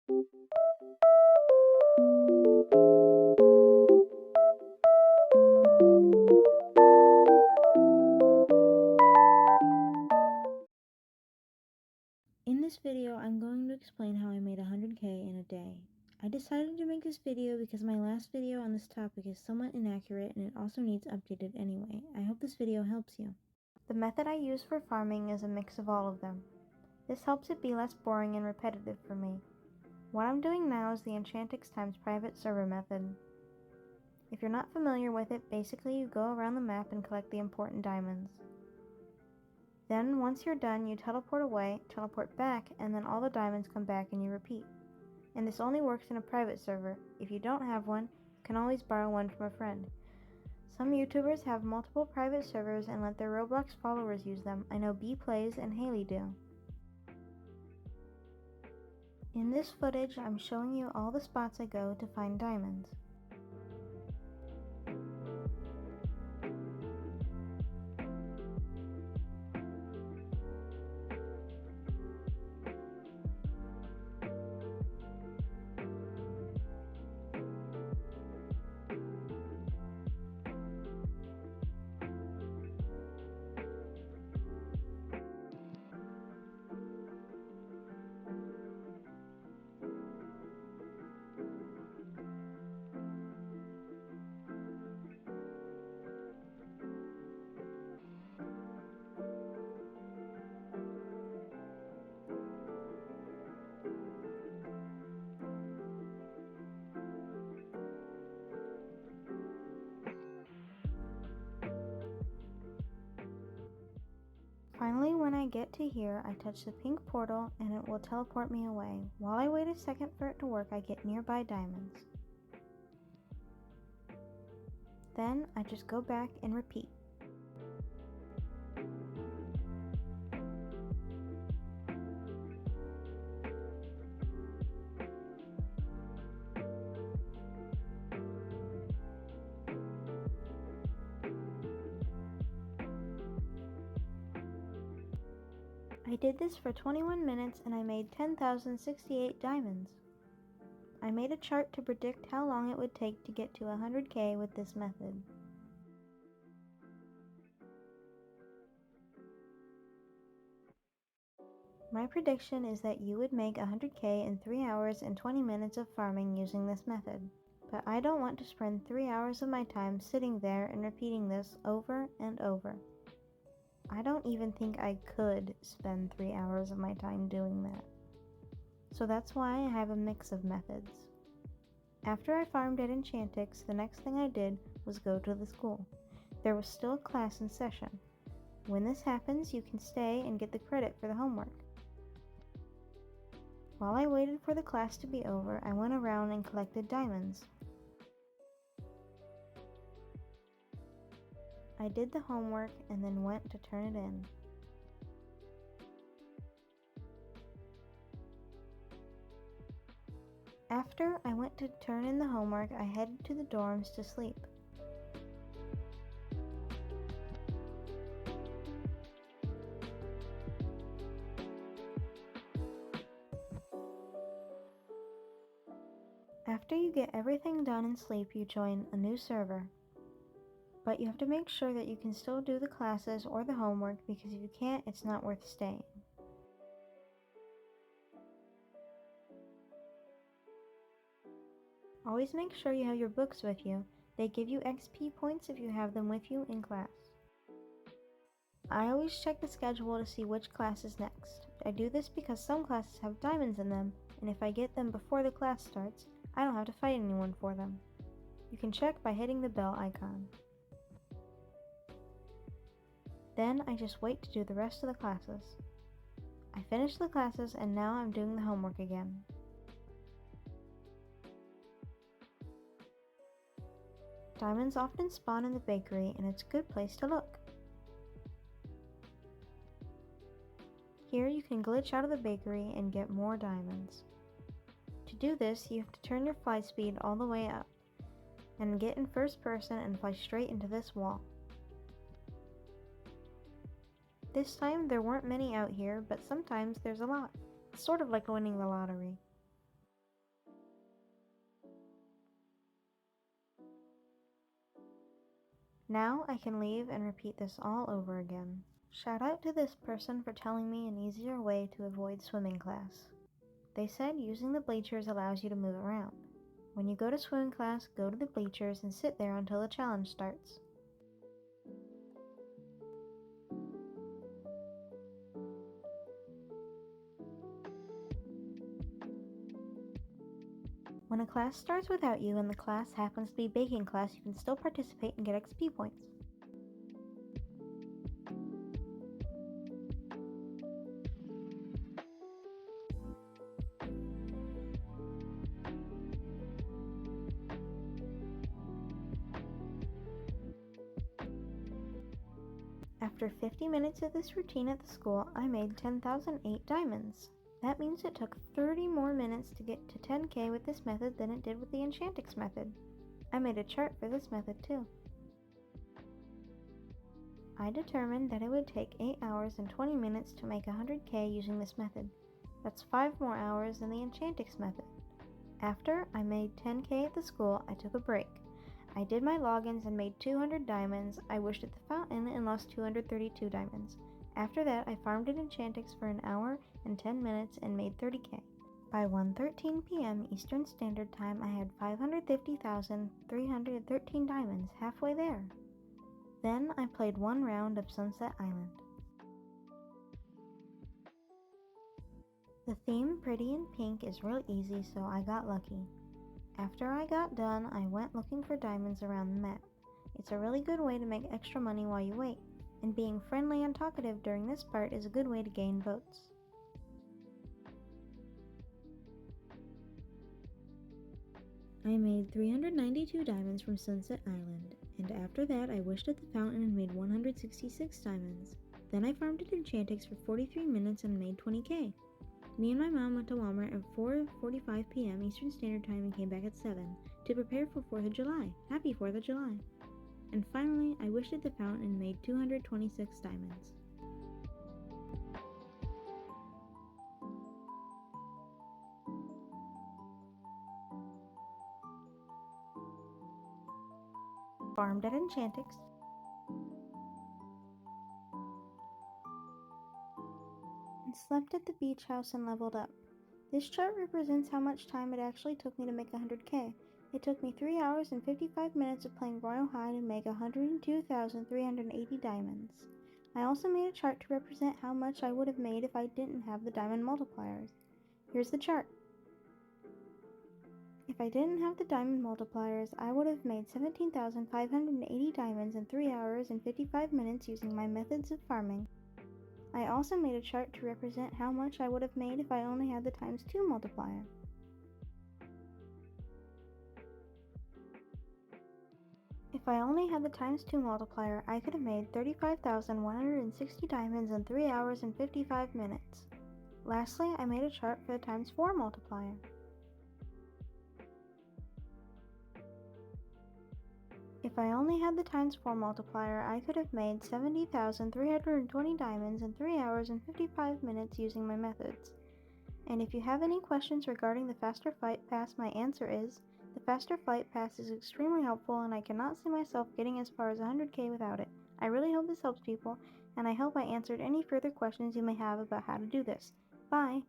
In this video, I'm going to explain how I made 100K in a day. I decided to make this video because my last video on this topic is somewhat inaccurate and it also needs updated anyway. I hope this video helps you. The method I use for farming is a mix of all of them. This helps it be less boring and repetitive for me. What I'm doing now is the Enchantix times private server method. If you're not familiar with it, basically you go around the map and collect the important diamonds. Then, once you're done, you teleport away, teleport back, and then all the diamonds come back and you repeat. And this only works in a private server. If you don't have one, you can always borrow one from a friend. Some YouTubers have multiple private servers and let their Roblox followers use them. I know B Plays and Haley do. In this footage, I'm showing you all the spots I go to find diamonds. Finally, when I get to here, I touch the pink portal and it will teleport me away. While I wait a second for it to work, I get nearby diamonds. Then I just go back and repeat. I did this for 21 minutes and I made 10,068 diamonds. I made a chart to predict how long it would take to get to 100K with this method. My prediction is that you would make 100K in 3 hours and 20 minutes of farming using this method. But I don't want to spend 3 hours of my time sitting there and repeating this over and over. I don't even think I could spend 3 hours of my time doing that. So that's why I have a mix of methods. After I farmed at Enchantix, the next thing I did was go to the school. There was still a class in session. When this happens, you can stay and get the credit for the homework. While I waited for the class to be over, I went around and collected diamonds. I did the homework and then went to turn it in. After I went to turn in the homework, I headed to the dorms to sleep. After you get everything done and sleep, you join a new server. But you have to make sure that you can still do the classes or the homework, because if you can't, it's not worth staying. Always make sure you have your books with you. They give you XP points if you have them with you in class. I always check the schedule to see which class is next. I do this because some classes have diamonds in them, and if I get them before the class starts, I don't have to fight anyone for them. You can check by hitting the bell icon. Then I just wait to do the rest of the classes. I finished the classes and now I'm doing the homework again. Diamonds often spawn in the bakery and it's a good place to look. Here you can glitch out of the bakery and get more diamonds. To do this, you have to turn your fly speed all the way up and get in first person and fly straight into this wall. This time there weren't many out here, but sometimes there's a lot. It's sort of like winning the lottery. Now I can leave and repeat this all over again. Shout out to this person for telling me an easier way to avoid swimming class. They said using the bleachers allows you to move around. When you go to swimming class, go to the bleachers and sit there until the challenge starts. When a class starts without you and the class happens to be baking class, you can still participate and get XP points. After 50 minutes of this routine at the school, I made 10,008 diamonds. That means it took 30 more minutes to get to 10k with this method than it did with the Enchantix method. I made a chart for this method too. I determined that it would take 8 hours and 20 minutes to make 100k using this method. That's 5 more hours than the Enchantix method. After I made 10k at the school, I took a break. I did my logins and made 200 diamonds. I wished at the fountain and lost 232 diamonds. After that, I farmed at Enchantix for an hour and 10 minutes and made 30k. By 1:13 p.m. Eastern Standard Time, I had 550,313 diamonds, halfway there. Then I played one round of Sunset Island. The theme, pretty in pink, is real easy, so I got lucky. After I got done, I went looking for diamonds around the map. It's a really good way to make extra money while you wait, and being friendly and talkative during this part is a good way to gain votes. I made 392 diamonds from Sunset Island, and after that I wished at the fountain and made 166 diamonds. Then I farmed at Enchantix for 43 minutes and made 20k. Me and my mom went to Walmart at 4:45 p.m. Eastern Standard Time and came back at 7 to prepare for 4th of July. Happy 4th of July! And finally, I wished at the fountain and made 226 diamonds. Farmed at Enchantix. And slept at the beach house and leveled up. This chart represents how much time it actually took me to make 100k. It took me 3 hours and 55 minutes of playing Royal High to make 102,380 diamonds. I also made a chart to represent how much I would have made if I didn't have the diamond multipliers. Here's the chart. If I didn't have the diamond multipliers, I would have made 17,580 diamonds in 3 hours and 55 minutes using my methods of farming. I also made a chart to represent how much I would have made if I only had the ×2 multiplier. If I only had the ×2 multiplier, I could have made 35,160 diamonds in 3 hours and 55 minutes. Lastly, I made a chart for the ×4 multiplier. If I only had the ×4 multiplier, I could have made 70,320 diamonds in 3 hours and 55 minutes using my methods. And if you have any questions regarding the Faster Flight Pass, my answer is, the Faster Flight Pass is extremely helpful and I cannot see myself getting as far as 100k without it. I really hope this helps people, and I hope I answered any further questions you may have about how to do this. Bye!